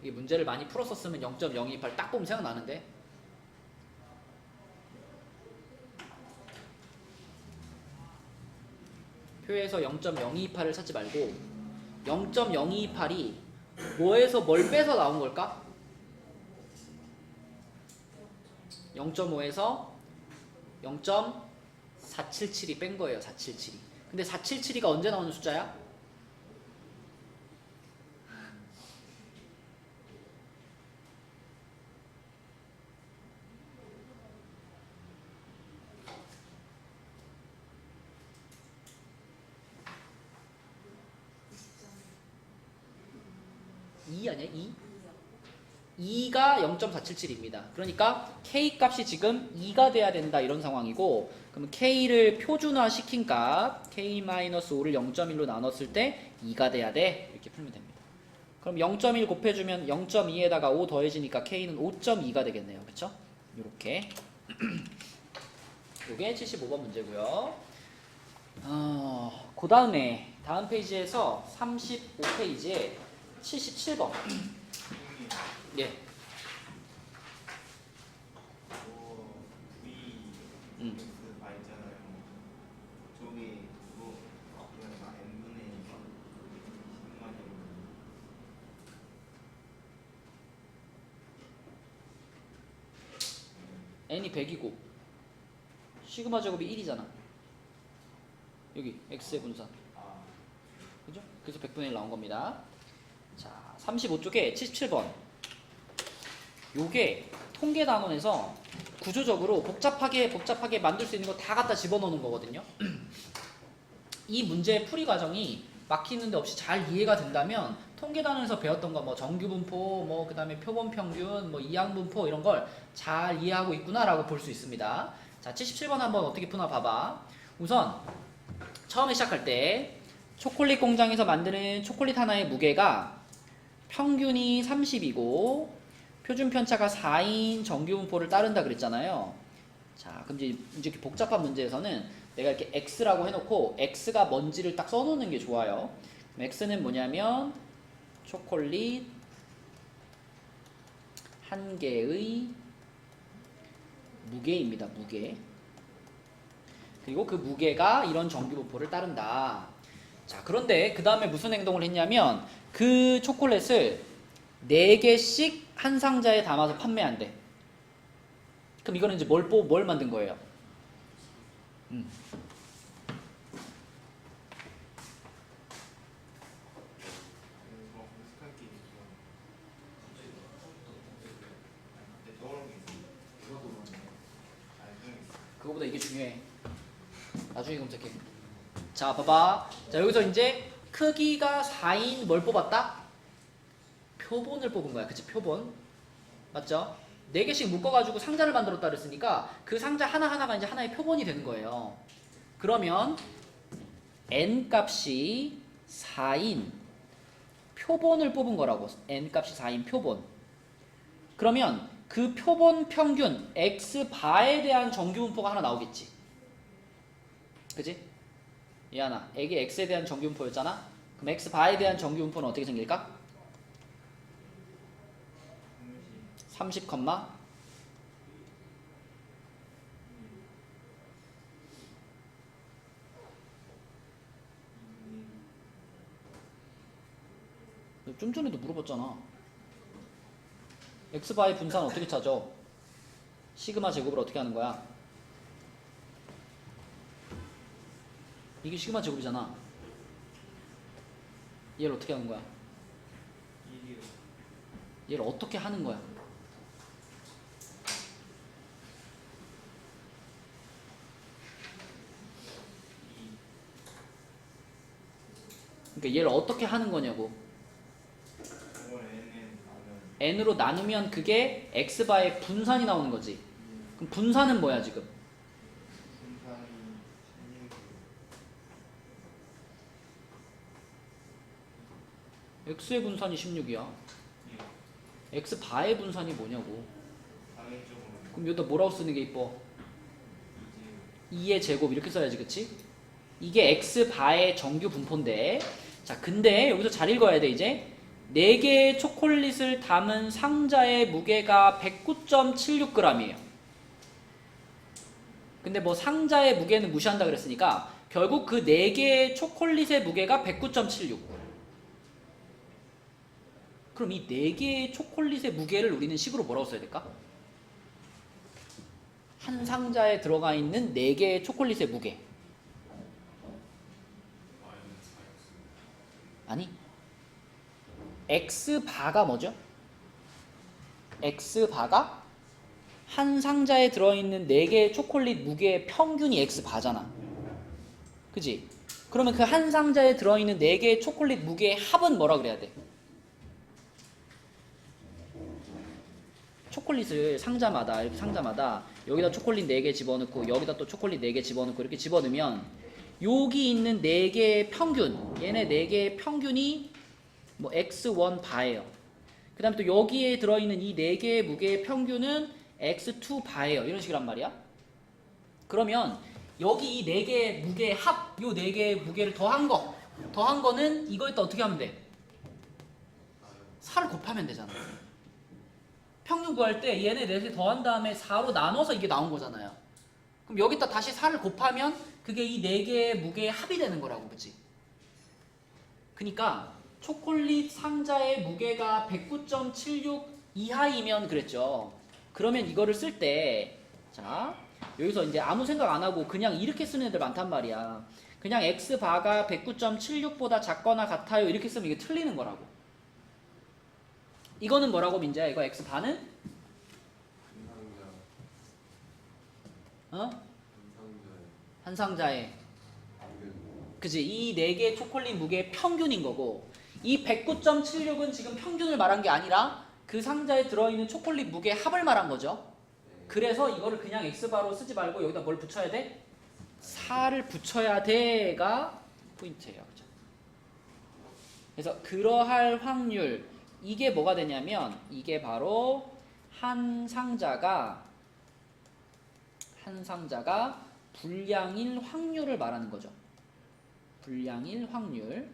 이 문제를 많이 풀었었으면 0.028 딱 보면 생각나는데 표에서 0.028을 찾지 말고 0.028이 뭐에서 뭘 빼서 나온 걸까? 0.5에서 0.477이 뺀 거예요. 477이. 근데 477이가 언제 나오는 숫자야? 아니야? 2가 0.477입니다. 그러니까 K 값이 지금 2가 돼야 된다 이런 상황이고 그러면 K를 표준화 시킨 값 K-5를 0.1로 나눴을 때 2가 돼야 돼. 이렇게 풀면 됩니다. 그럼 0.1 곱해주면 0.2에다가 5 더해지니까 K는 5.2가 되겠네요. 그쵸? 요렇게 요게 75번 문제고요. 그 다음에 다음 페이지에서 35페이지에 77번. 예. 있잖아요. 저기 그거 그냥 n분의 10만이 n이 100이고 시그마 제곱이 1이잖아. 여기 x의 분산. 그죠? 그래서 100분의 1 나온 겁니다. 자, 35쪽에 77번. 요게 통계 단원에서 구조적으로 복잡하게 만들 수 있는 거 다 갖다 집어넣는 거거든요. 이 문제 풀이 과정이 막히는 데 없이 잘 이해가 된다면 통계단에서 배웠던 거 뭐 정규분포 뭐 그다음에 표본평균 뭐 이항분포 이런 걸 잘 이해하고 있구나라고 볼 수 있습니다. 자, 77번 한번 어떻게 푸나 봐봐. 우선 처음에 시작할 때 초콜릿 공장에서 만드는 초콜릿 하나의 무게가 평균이 30이고 표준 편차가 4인 정규분포를 따른다 그랬잖아요. 자, 그럼 이제 이렇게 복잡한 문제에서는 내가 이렇게 x라고 해놓고 x가 뭔지를 딱 써놓는 게 좋아요. 그럼 x는 뭐냐면 초콜릿 한 개의 무게입니다. 무게. 그리고 그 무게가 이런 정규분포를 따른다. 자, 그런데 그 다음에 무슨 행동을 했냐면 그 초콜릿을 4개씩 한 상자에 담아서 판매한대. 그럼 이거는 이제 뭘 만든 거예요? 그거보다 이게 중요해. 나중에 검색해. 자, 봐봐. 자, 여기서 이제 크기가 4인 뭘 뽑았다? 표본을 뽑은 거야. 그치? 표본. 맞죠? 4개씩 묶어가지고 상자를 만들었다 그랬으니까 그 상자 하나하나가 이제 하나의 표본이 되는 거예요. 그러면 n 값이 4인 표본을 뽑은 거라고. n 값이 4인 표본. 그러면 그 표본 평균 x바에 대한 정규분포가 하나 나오겠지. 그치? 이하나, 이게 x에 대한 정규분포였잖아? 그럼 x바에 대한 정규분포는 어떻게 생길까? 30, 좀 전에도 물어봤잖아. x바의 분산 어떻게 찾아? 시그마 제곱을 어떻게 하는 거야? 이게 시그마 제곱이잖아. 얘를 어떻게 하는 거야? 얘를 어떻게 하는 거야? 그러니까 얘를 어떻게 하는 거냐고. n으로 나누면 그게 x바의 분산이 나오는 거지. 그럼 분산은 뭐야 지금? x의 분산이 16이야. x바의 분산이 뭐냐고. 그럼 여기다 뭐라고 쓰는 게 이뻐? 2의 제곱 이렇게 써야지, 그치? 이게 x바의 정규 분포인데, 자, 근데 여기서 잘 읽어야 돼. 이제 4개의 초콜릿을 담은 상자의 무게가 109.76g이에요. 근데 뭐 상자의 무게는 무시한다 그랬으니까 결국 그 4개의 초콜릿의 무게가 109.76. 그럼 이 4개의 초콜릿의 무게를 우리는 식으로 뭐라고 써야 될까? 한 상자에 들어가 있는 4개의 초콜릿의 무게. 아니, x바가 뭐죠? x바가 한 상자에 들어있는 4개의 초콜릿 무게의 평균이 x바잖아. 그지? 그러면 그 한 상자에 들어있는 4개의 초콜릿 무게의 합은 뭐라 그래야 돼? 초콜릿을 상자마다 이렇게 상자마다 여기다 초콜릿 4개 집어넣고 여기다 또 초콜릿 4개 집어넣고 이렇게 집어넣으면 여기 있는 4개의 평균, 얘네 4개의 평균이 뭐 x1 바예요. 그 다음에 또 여기에 들어있는 이 4개의 무게의 평균은 x2 바예요. 이런 식이란 말이야. 그러면 여기 이 4개의 무게의 합, 요 4개의 무게를 더한 거는 이거에다 어떻게 하면 돼? 4를 곱하면 되잖아. 평균 구할 때 얘네 넷을 더한 다음에 4로 나눠서 이게 나온 거잖아요. 그럼 여기다 다시 4를 곱하면 그게 이 4개의 무게의 합이 되는 거라고, 그치? 그러니까 초콜릿 상자의 무게가 109.76 이하이면 그랬죠. 그러면 이거를 쓸 때, 자, 여기서 이제 아무 생각 안 하고 그냥 이렇게 쓰는 애들 많단 말이야. 그냥 x바가 109.76보다 작거나 같아요. 이렇게 쓰면 이게 틀리는 거라고. 이거는 뭐라고, 민재야? 이거 x바는? 한 상자에 그지? 이 4개의 초콜릿 무게의 평균인 거고 이 109.76은 지금 평균을 말한 게 아니라 그 상자에 들어있는 초콜릿 무게의 합을 말한 거죠. 그래서 이거를 그냥 X바로 쓰지 말고 여기다 뭘 붙여야 돼? 4를 붙여야 돼가 포인트예요. 그죠? 그래서 그러할 확률 이게 뭐가 되냐면 이게 바로 한 상자가 불량일 확률을 말하는 거죠. 불량일 확률.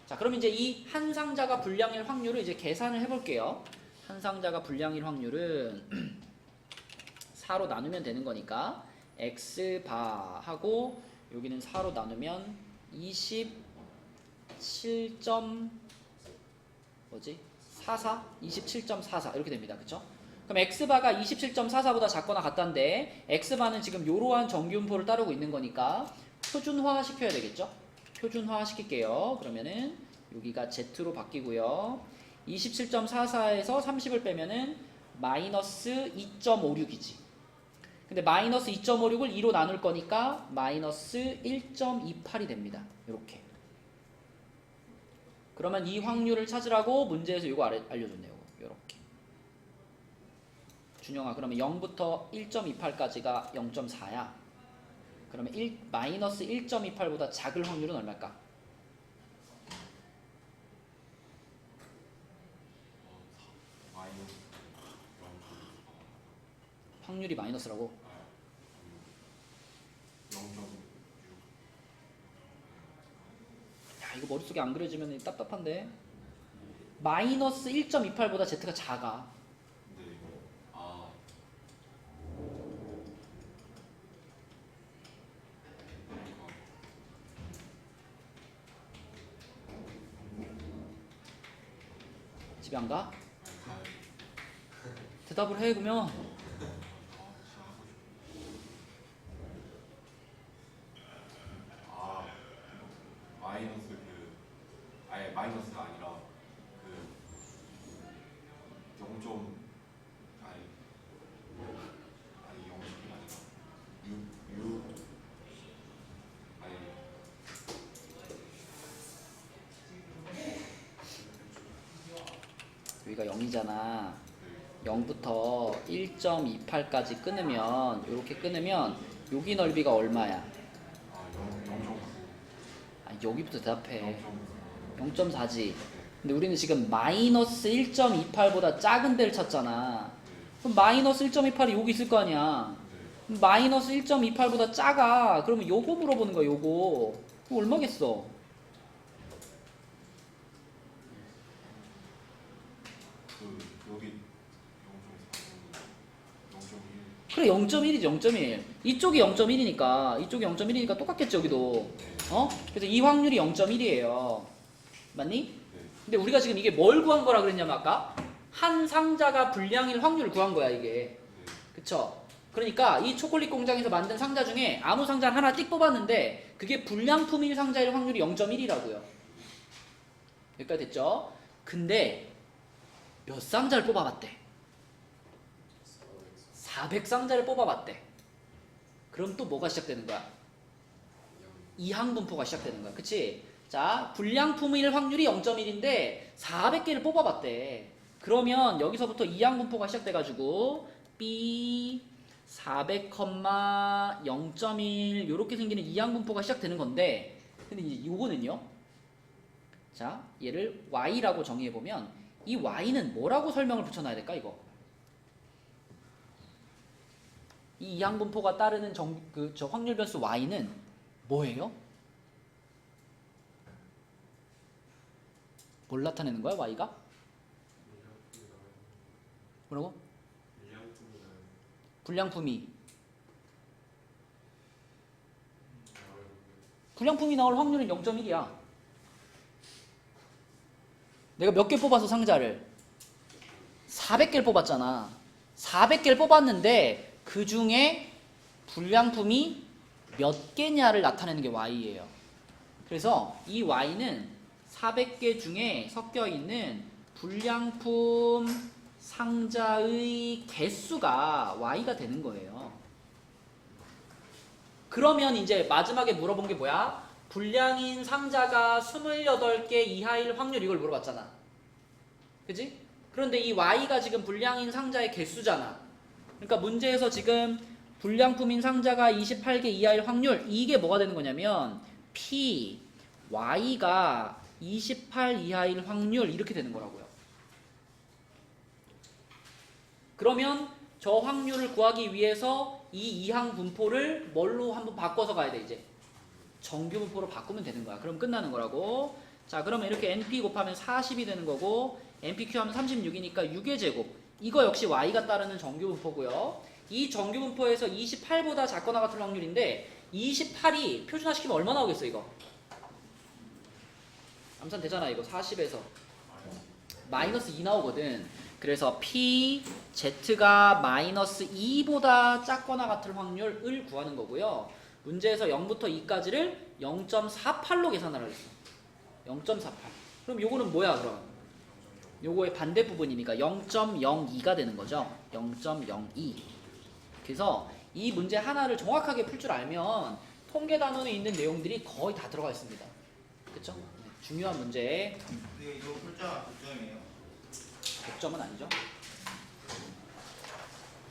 자, 그럼 이제 이 한 상자가 불량일 확률을 이제 계산을 해볼게요. 한 상자가 불량일 확률은 4로 나누면 되는 거니까 X바 하고 여기는 4로 나누면 27.44 이렇게 됩니다. 그쵸? 그럼 X바가 27.44보다 작거나 같다는데 X바는 지금 이러한 정규분포를 따르고 있는 거니까 표준화 시켜야 되겠죠? 표준화 시킬게요. 그러면은 여기가 Z로 바뀌고요. 27.44에서 30을 빼면은 마이너스 2.56이지. 근데 마이너스 2.56을 2로 나눌 거니까 마이너스 1.28이 됩니다. 이렇게. 그러면 이 확률을 찾으라고 문제에서 이거 알려줬네요. 이렇게. 준영아, 그러면 0부터 1.28까지가 0.4야. 그러면 마이너스 1.28보다 작을 확률은 얼마일까? 확률이 마이너스라고? 0.6. 야, 이거 머릿속에 안 그려지면 답답한데. 마이너스 1.28보다 Z가 작아. 근데 이거 집에 안 가? 대답을 해 그러면. 마이너스 아예 마이너스가 아니라 0. 아니 0이 아니라 6 아니 여기가 0이잖아. 0부터 1.28까지 끊으면 이렇게 끊으면 여기 넓이가 얼마야? 0.9. 아니, 여기부터 대답해. 0.9. 0.4지. 근데 우리는 지금 마이너스 1.28보다 작은 데를 찾잖아. 그럼 마이너스 1.28이 여기 있을 거 아니야. 그럼 마이너스 1.28보다 작아. 그러면 요거 물어보는 거야. 요거. 그거 얼마겠어? 여기 0.4, 0.1. 그래 0.1이지 0.1. 이쪽이 0.1이니까 이쪽이 0.1이니까 똑같겠지 여기도. 어? 그래서 이 확률이 0.1이에요. 맞니? 네. 근데 우리가 지금 이게 뭘 구한 거라 그랬냐면 아까 한 상자가 불량일 확률을 구한 거야 이게. 네. 그쵸? 그러니까 이 초콜릿 공장에서 만든 상자 중에 아무 상자를 하나 띡 뽑았는데 그게 불량품일 상자일 확률이 0.1이라고요. 여기까지 됐죠? 근데 몇 상자를 뽑아봤대? 400상자를 뽑아봤대. 그럼 또 뭐가 시작되는 거야? 이항분포가 시작되는 거야. 그치? 자, 불량품일 확률이 0.1인데 400개를 뽑아봤대. 그러면 여기서부터 이항분포가 시작돼가지고 B 400,0.1 요렇게 생기는 이항분포가 시작되는 건데 근데 이제 요거는요. 자, 얘를 Y라고 정의해보면 이 Y는 뭐라고 설명을 붙여놔야 될까 이거? 이 이항분포가 따르는 저 확률 변수 Y는 뭐예요? 뭘 나타내는 거야 Y가? 뭐라고? 불량품이 나올 확률은 0.1이야. 내가 몇 개 뽑아서 상자를 400개를 뽑았잖아. 400개를 뽑았는데 그 중에 불량품이 몇 개냐를 나타내는 게 Y예요. 그래서 이 Y는 400개 중에 섞여 있는 불량품 상자의 개수가 Y가 되는 거예요. 그러면 이제 마지막에 물어본 게 뭐야? 불량인 상자가 28개 이하일 확률 이걸 물어봤잖아. 그지? 그런데 이 y가 지금 불량인 상자의 개수잖아. 그러니까 문제에서 지금 불량품인 상자가 28개 이하일 확률 이게 뭐가 되는 거냐면 p y가 28 이하일 확률 이렇게 되는 거라고요. 그러면 저 확률을 구하기 위해서 이 이항 분포를 뭘로 한번 바꿔서 가야 돼 이제. 정규 분포로 바꾸면 되는 거야. 그럼 끝나는 거라고. 자, 그러면 이렇게 np 곱하면 40이 되는 거고 npq 하면 36이니까 6의 제곱. 이거 역시 y가 따르는 정규 분포고요. 이 정규 분포에서 28보다 작거나 같을 확률인데 28이 표준화시키면 얼마 나오겠어 이거? 암산 되잖아 이거 40에서 마이너스 2 나오거든. 그래서 p z가 마이너스 2보다 작거나 같을 확률을 구하는 거고요. 문제에서 0부터 2까지를 0.48로 계산을 하겠어. 0.48. 그럼 요거는 뭐야 그럼? 요거의 반대 부분이니까 0.02가 되는 거죠. 0.02. 그래서 이 문제 하나를 정확하게 풀 줄 알면 통계 단원에 있는 내용들이 거의 다 들어가 있습니다. 그쵸? 네, 중요한 문제. 근데 이거 풀자 9점이에요. 100점은 아니죠.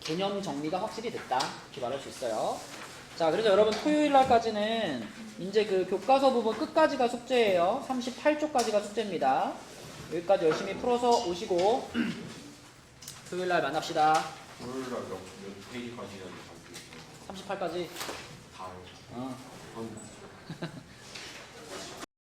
개념 정리가 확실히 됐다 이렇게 말할 수 있어요. 자, 그래서 여러분 토요일 날까지는 이제 그 교과서 부분 끝까지가 숙제예요. 38쪽까지가 숙제입니다. 여기까지 열심히 풀어서 오시고 토요일 날 만납시다. 토요일 날몇 페이지까지 해야 될지 38까지. 다요. 어. 그건